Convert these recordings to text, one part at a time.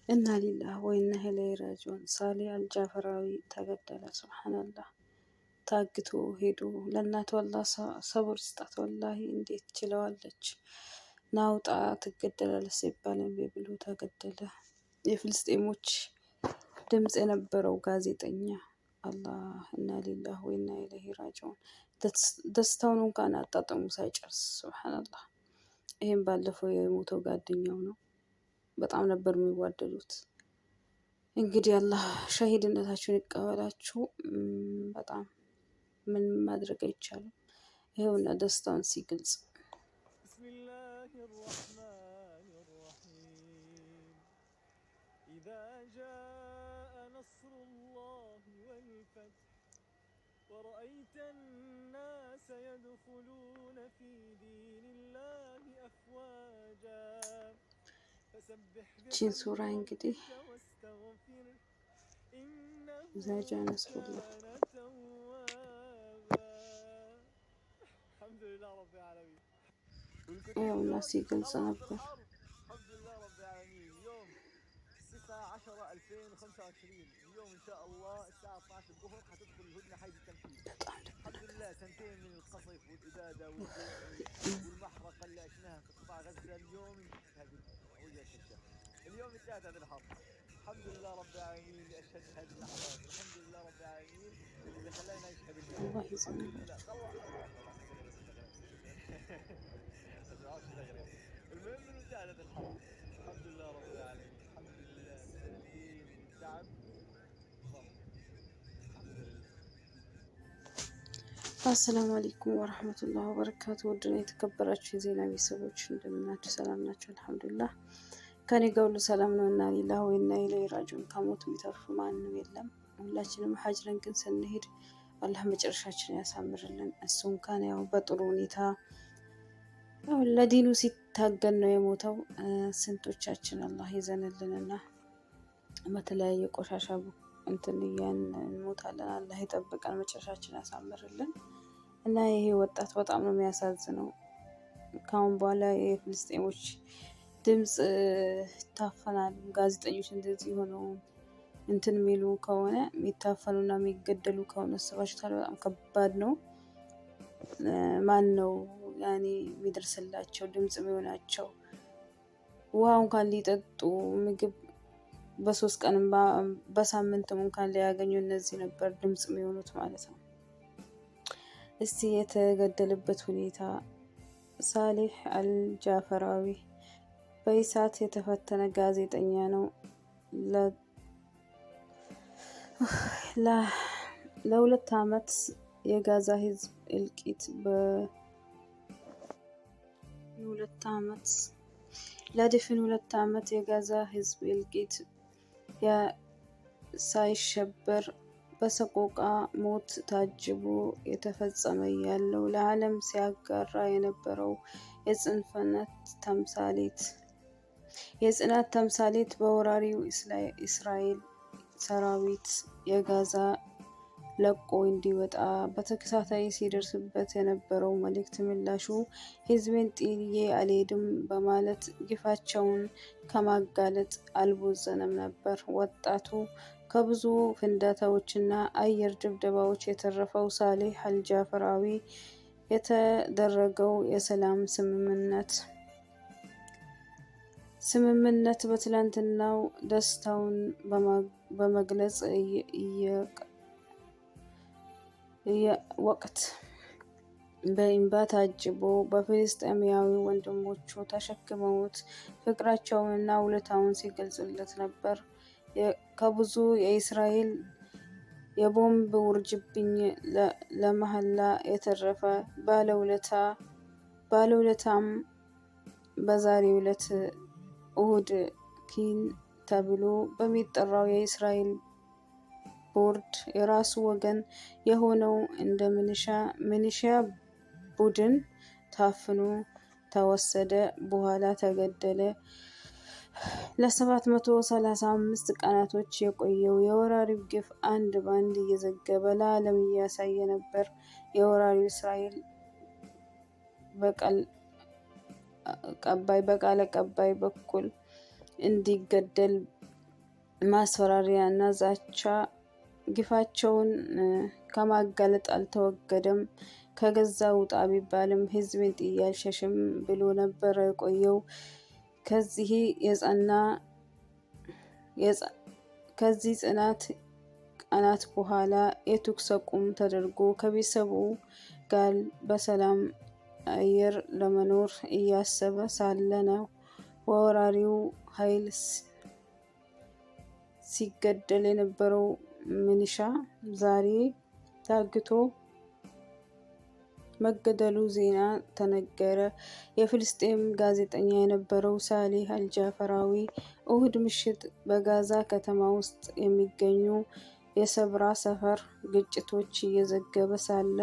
ኢና ሊላህ ወኢና ኢለይሂ ራጂዑን። ሳሌ አልጃፈራዊ ተገደለ። ሱብሃንአላህ ታግቶ ሄዶ ለእናቱ አላህ ሰብር ስጣት። ወላሂ እንዴት ችለዋለች? ናውጣ ትገደላለች ሲባል እምቢ ብሎ ተገደለ። የፍልስጤሞች ድምፅ የነበረው ጋዜጠኛ አላህ ኢና ሊላህ ወኢና ኢለይሂ ራጂዑን። ደስታውን እንኳን አጣጥሙ ሳይጨርስ ሱብሃንአላህ። ይሄም ባለፈው የሞተው ጓደኛው ነው። በጣም ነበር የሚዋደዱት። እንግዲህ አላህ ሸሂድነታችሁን ይቀበላችሁ። በጣም ምን ማድረግ አይቻልም። ይሄውና ደስታውን ሲገልጽ ቢስሚላሂ ረህማኒ ረሂም ኢዛ ጃአ ነስሩላሂ ወልፈትህ ወረአይተ الناس يدخلون في دين الله أفواجا ቺን ሱራ እንግዲህ ኢዛ ጃአ ነስሩላህ ያውና ሲገልጽ ነበር። اليوم انتهت هذه الحرب. الحمد لله رب العالمين اللي اشهد هذه اللحظات. الحمد لله رب العالمين اللي خلانا نشهد الله يسلمك. المهم انه انتهت هذه الحرب. الحمد لله رب العالمين. الحمد لله سليم من تعب. አሰላሙ አለይኩም ወራህመቱላሂ ወበረካቱ። ውድና የተከበራችሁ የዜና ቤተሰቦች እንደምናችሁ ሰላም ናችሁ? አልሐምዱሊላህ ከኔ ጋር ሁሉ ሰላም ነው። እና ሊላህ ወኢና ኢለይሂ ራጂዑን። ከሞት የሚተርፍ ማንም የለም። ሁላችንም ሀጅረን ግን ስንሄድ አላህ መጨረሻችን ያሳምርልን። እሱም ካን ያው በጥሩ ሁኔታ ያው ለዲኑ ሲታገል ነው የሞተው። ስንቶቻችን አላህ ይዘንልንና በተለያየ ቆሻሻ እንትን እንሞታለን። አላህ ይጠብቀን፣ መጨረሻችን ያሳምርልን። እና ይሄ ወጣት በጣም ነው የሚያሳዝነው። ካሁን በኋላ የፍልስጤሞች ድምፅ ይታፈናል። ጋዜጠኞች እንደዚህ ሆነው እንትን የሚሉ ከሆነ የሚታፈኑና የሚገደሉ ከሆነ አስባችሁታል? በጣም ከባድ ነው። ማን ነው ያኔ የሚደርስላቸው ድምፅ የሚሆናቸው? ውሃ እንኳን ሊጠጡ ምግብ በ3 ቀን በሳምንትም እንኳን ሊያገኙ እነዚህ ነበር ድምፅ የሚሆኑት ማለት ነው። እስቲ የተገደለበት ሁኔታ ሳሌህ አልጃፈራዊ በኢሳት የተፈተነ ጋዜጠኛ ነው። ለሁለት ዓመት የጋዛ ህዝብ እልቂት ለድፍን 2 ዓመት የጋዛ ህዝብ እልቂት ሳይሸበር በሰቆቃ ሞት ታጅቦ የተፈጸመ ያለው ለዓለም ሲያጋራ የነበረው የጽናት ተምሳሌት በወራሪው እስራኤል ሰራዊት የጋዛ ለቆ እንዲወጣ በተከታታይ ሲደርስበት የነበረው መልእክት ምላሹ ህዝቤን ጥዬ አልሄድም በማለት ግፋቸውን ከማጋለጥ አልቦዘነም ነበር። ወጣቱ ከብዙ ፍንዳታዎችና አየር ድብደባዎች የተረፈው ሳሌህ አልጃፈራዊ የተደረገው የሰላም ስምምነት በትላንትናው ደስታውን በመግለጽ ወቅት በእንባ ታጅቦ በፍልስጤማዊ ወንድሞቹ ተሸክመውት ፍቅራቸውንና ውለታውን ሲገልጹለት ነበር። ከብዙ የእስራኤል የቦምብ ውርጅብኝ ለመሐላ የተረፈ ባለውለታም በዛሬው ዕለት እሁድ ኪን ተብሎ በሚጠራው የእስራኤል ቦርድ የራሱ ወገን የሆነው እንደ ሚሊሻ ቡድን ታፍኖ ተወሰደ፣ በኋላ ተገደለ። ለ735 ቀናቶች የቆየው የወራሪው ግፍ አንድ ባንድ እየዘገበ ለዓለም እያሳየ ነበር። የወራሪው እስራኤል በቃል አቀባይ በኩል እንዲገደል ማስፈራሪያ እና ዛቻ ግፋቸውን ከማጋለጥ አልተወገደም። ከገዛ ውጣ ቢባልም ህዝብን ጥዬ አልሸሽም ብሎ ነበር የቆየው። ከዚህ ጽናት ቀናት በኋላ የተኩስ አቁም ተደርጎ ከቤተሰቡ ጋር በሰላም አየር ለመኖር እያሰበ ሳለ ነው ወራሪው ኃይል ሲገደል የነበረው ሚሊሻ ዛሬ ታግቶ መገደሉ ዜና ተነገረ። የፍልስጤም ጋዜጠኛ የነበረው ሳሌህ አልጃፈራዊ እሁድ ምሽት በጋዛ ከተማ ውስጥ የሚገኙ የሰብራ ሰፈር ግጭቶች እየዘገበ ሳለ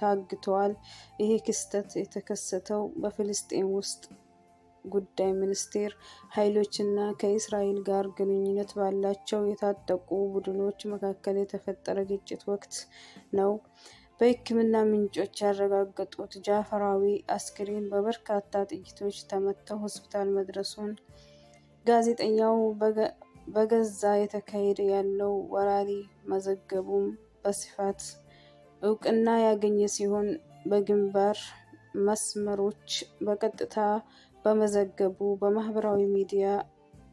ታግተዋል። ይህ ክስተት የተከሰተው በፍልስጤም ውስጥ ጉዳይ ሚኒስቴር ኃይሎች እና ከእስራኤል ጋር ግንኙነት ባላቸው የታጠቁ ቡድኖች መካከል የተፈጠረ ግጭት ወቅት ነው። በሕክምና ምንጮች ያረጋገጡት ጃፈራዊ አስክሬን በበርካታ ጥይቶች ተመተው ሆስፒታል መድረሱን ጋዜጠኛው በጋዛ የተካሄደ ያለው ወራሪ መዘገቡም በስፋት እውቅና ያገኘ ሲሆን በግንባር መስመሮች በቀጥታ በመዘገቡ በማህበራዊ ሚዲያ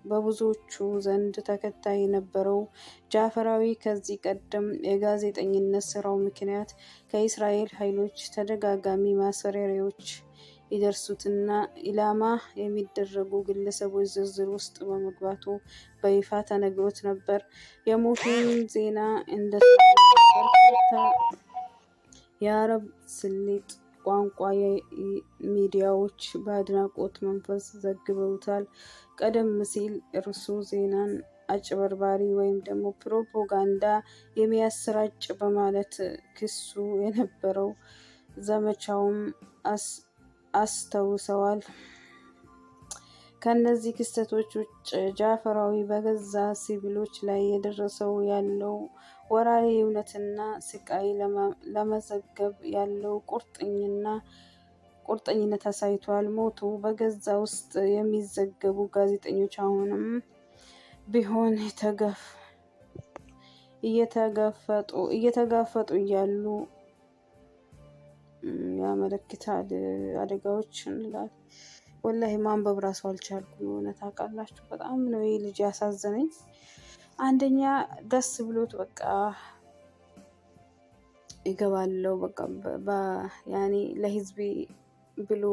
በብዙዎቹ ዘንድ ተከታይ የነበረው ጃፈራዊ ከዚህ ቀደም የጋዜጠኝነት ስራው ምክንያት ከእስራኤል ኃይሎች ተደጋጋሚ ማስፈራሪያዎች ይደርሱትና ኢላማ የሚደረጉ ግለሰቦች ዝርዝር ውስጥ በመግባቱ በይፋ ተነግሮት ነበር። የሞቱን ዜና በርካታ የአረብ ስልጥ ቋንቋ ሚዲያዎች በአድናቆት መንፈስ ዘግበውታል። ቀደም ሲል እርሱ ዜናን አጭበርባሪ ወይም ደግሞ ፕሮፓጋንዳ የሚያሰራጭ በማለት ክሱ የነበረው ዘመቻውም አስታውሰዋል። ከነዚህ ክስተቶች ውጭ ጃፈራዊ በገዛ ሲቪሎች ላይ የደረሰው ያለው ወራሪ እውነትና ስቃይ ለመዘገብ ያለው ቁርጠኝነት አሳይቷል። ሞቱ በገዛ ውስጥ የሚዘገቡ ጋዜጠኞች አሁንም ቢሆን እየተጋፈጡ እያሉ ያመለክታል። አደጋዎች እንላለን። ወላሂ ማንበብ ራሱ አልቻልኩም። እውነት ታውቃላችሁ፣ በጣም ነው ይህ ልጅ ያሳዘነኝ። አንደኛ ደስ ብሎት በቃ ይገባለው በቃ ያኔ ለህዝቤ ብሎ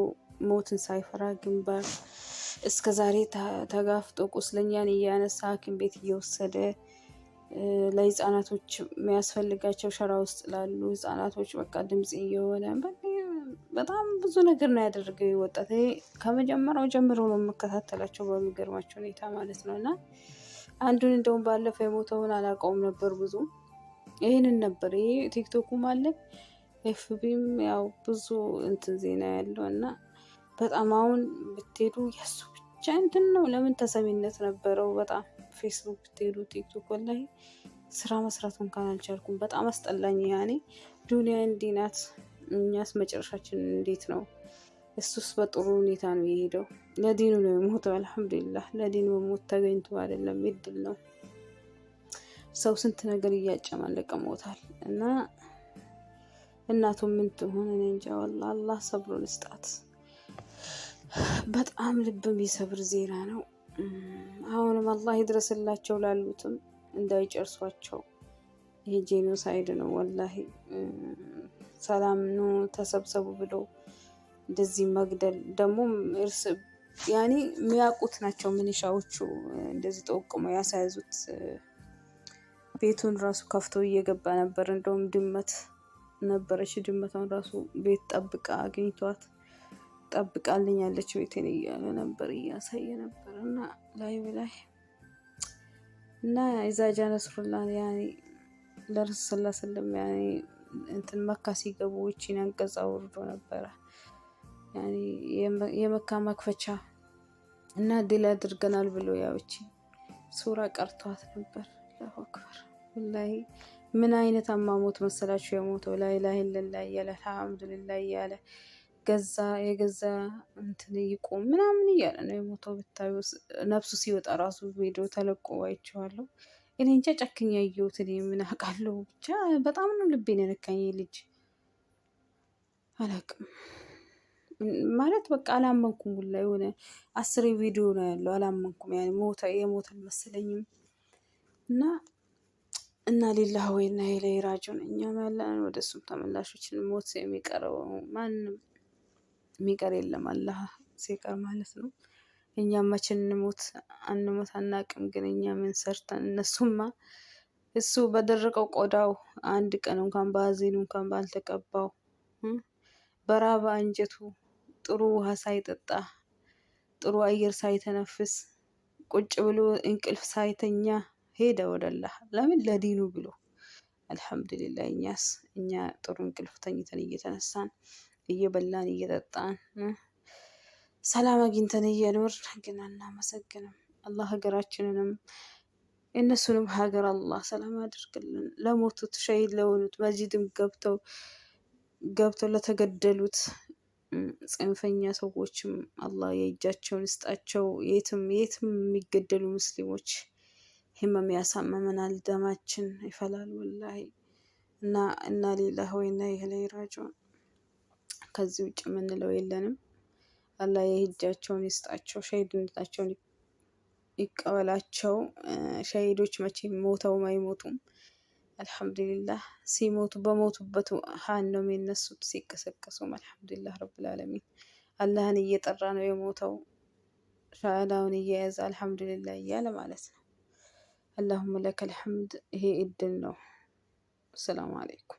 ሞትን ሳይፈራ ግንባር እስከ ዛሬ ተጋፍጦ ቁስለኛን እያነሳ ሐኪም ቤት እየወሰደ ለህፃናቶች የሚያስፈልጋቸው ሸራ ውስጥ ላሉ ህፃናቶች በቃ ድምጽ እየሆነ በጣም ብዙ ነገር ነው ያደረገው ወጣት። ከመጀመሪያው ጀምሮ ነው የምከታተላቸው በሚገርማቸው ሁኔታ ማለት ነው። እና አንዱን እንደውም ባለፈው የሞተውን አላውቀውም ነበር ብዙ ይህንን ነበር። ይሄ ቲክቶኩም አለ ኤፍቢም ያው ብዙ እንትን ዜና ያለው እና በጣም አሁን ብትሄዱ የሱ ብቻ እንትን ነው። ለምን ተሰሚነት ነበረው በጣም ፌስቡክ ብትሄዱ ቲክቶክ ወላሂ ስራ መስራት እንኳን አልቻልኩም። በጣም አስጠላኝ። ያኔ ዱንያ እንዲህ ናት፣ እኛስ መጨረሻችን እንዴት ነው? እሱስ በጥሩ ሁኔታ ነው የሄደው። ለዲኑ ነው የሞተው። አልሐምዱሊላህ ለዲኑ በሞት ተገኝቶ አይደለም ይድል ነው። ሰው ስንት ነገር እያጨማለቀ ሞታል። እና እናቱ ምን ትሆን እኔ እንጃ። ወላሂ አላህ ሰብሩን ይስጣት። በጣም ልብ የሚሰብር ዜና ነው። አሁንም አላህ ይድረስላቸው ላሉትም እንዳይጨርሷቸው። ይሄ ጄኖሳይድ ነው ወላሂ። ሰላም ነው ተሰብሰቡ ብሎ እንደዚህ መግደል ደግሞ እርስ ያኔ የሚያውቁት ናቸው ሚሊሻዎቹ እንደዚህ ጠቁመው ያሳያዙት። ቤቱን ራሱ ከፍቶ እየገባ ነበር። እንደውም ድመት ነበረች። ድመቷን ራሱ ቤት ጠብቃ አግኝቷት ጠብቃልኛለች ቤቴን እያለ ነበር እያሳየ ነበር። እና ላይ እና ኢዛጃ ነስሩላህ ያኔ ለረሱል ሰለላሁ ዐለይሂ ወሰለም ያኔ እንትን መካ ሲገቡ እቺን አንቀጽ አውርዶ ነበረ። ያኔ የመካ መክፈቻ እና ድል አድርገናል ብሎ ያው እቺ ሱራ ቀርቷት ነበር። አላሁ አክበር ወላሂ ምን አይነት አሟሟት መሰላችሁ የሞተው? ላ ኢላሀ ኢለላህ እያለ አልሐምዱሊላህ እያለ የገዛ እንትን ይቁም ምናምን እያለ ነው የሞተው። ብታዩ ነፍሱ ሲወጣ ራሱ ቪዲዮ ተለቆ አይቼዋለሁ። እኔ እንጃ ጨክኝ ያየሁት እኔ ምን አውቃለሁ። ብቻ በጣም ነው ልቤን የነካኝ ልጅ አላውቅም ማለት በቃ አላመንኩም ሁላ የሆነ 10 ቪዲዮ ነው ያለው አላመንኩም። ያኔ የሞተ አልመሰለኝም። እና እና ሊላህ ወይና ኢለይሂ ራጂዑን እኛም ያለን ወደ እሱም ተመላሾችን ሞት የሚቀረው ማንም የሚቀር የለም አላህ ሲቀር ማለት ነው። እኛም መቼ እንሞት አንሞት አናቅም። ግን እኛ ምን ሰርተን እነሱማ እሱ በደረቀው ቆዳው አንድ ቀን እንኳን ባዜኑ እንኳን ባልተቀባው በራባ አንጀቱ ጥሩ ውሃ ሳይጠጣ ጥሩ አየር ሳይተነፍስ ቁጭ ብሎ እንቅልፍ ሳይተኛ ሄደ ወደ አላህ። ለምን ለዲኑ ብሎ። አልሐምዱሊላህ እኛ ጥሩ እንቅልፍ ተኝተን እየተነሳን እየበላን እየጠጣን ሰላም አግኝተን እየኖርን ግን አናመሰግንም። አላህ ሀገራችንንም እነሱንም ሀገር አላህ ሰላም ያድርግልን። ለሞቱት ሸሂድ ለሆኑት መስጂድም ገብተው ለተገደሉት ጽንፈኛ ሰዎችም አላህ የእጃቸውን ይስጣቸው። የትም የሚገደሉ ሙስሊሞች ህመም ያሳመመናል፣ ደማችን ይፈላል ወላሂ። እና ሊላሂ ወኢና ኢለይሂ ራጂዑን ከዚህ ውጭ የምንለው የለንም። አላህ የእጃቸውን ይስጣቸው፣ ሸሂድነታቸውን ይቀበላቸው። ሸሂዶች መቼም ሞተውም አይሞቱም። አልሐምዱሊላህ ሲሞቱ በሞቱበት ሀን ነው የሚነሱት። ሲቀሰቀሱም አልሐምዱሊላህ ረብል ዓለሚን አላህን እየጠራ ነው የሞተው። ሻሃዳውን እየያዘ አልሐምዱሊላህ እያለ ማለት ነው። አላሁመ ለከል ሐምድ። ይሄ እድል ነው። ሰላም አለይኩም።